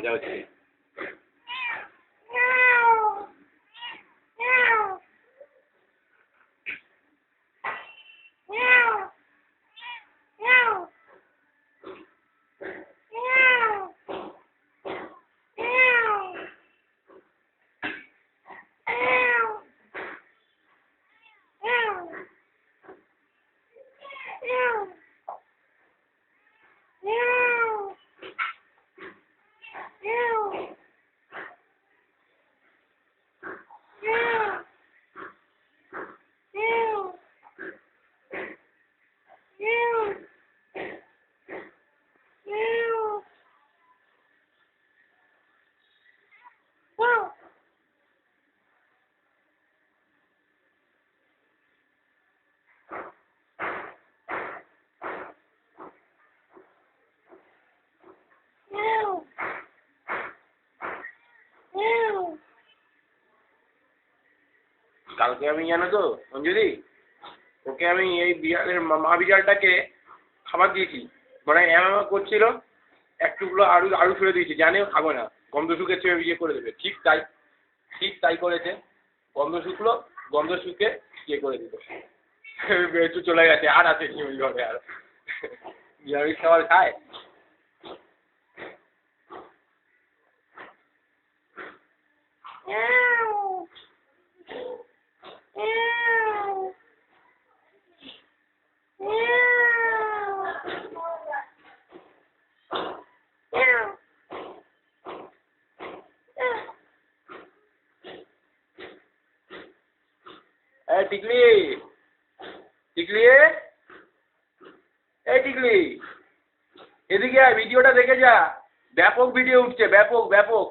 মজা হচ্ছে। কালকে আমি জানো তো অঞ্জলি, ওকে আমি এই বিড়ালের মা বিড়ালটাকে খাবার দিয়েছি, মানে এমন করছিল, এক টুকরো আলু আলু ফেলে দিয়েছি, জানিও খাবো না, গন্ধ শুকে চেয়ে ইয়ে করে দেবে। ঠিক তাই করেছে, গন্ধ শুকলো, গন্ধ শুকে ইয়ে করে দিল, একটু চলে গেছে, আর আছে কি ওই ঘরে আর নিরামিষ খাবার খায়। টিকলি, টিকলি, এই টিকলি, এদিকে আয়, ভিডিওটা দেখে যা, ব্যাপক ভিডিও উঠছে, ব্যাপক ব্যাপক।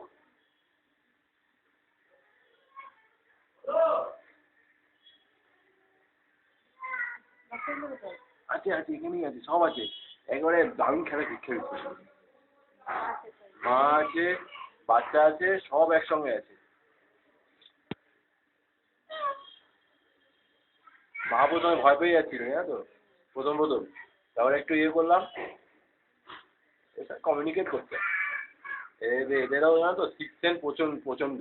আছে আছে, এখানেই আছে, সব আছে, একবারে দারুণ খেলছে। মা আছে, বাচ্চা আছে, সব একসঙ্গে আছে। মা প্রথমে ভয় পেয়ে যাচ্ছিল, জানো তো, প্রথম তারপরে একটু ইয়ে করলাম, এটা কমিউনিকেট করতে, এদেরও জানো তো সিক্স সেন্স প্রচন্ড।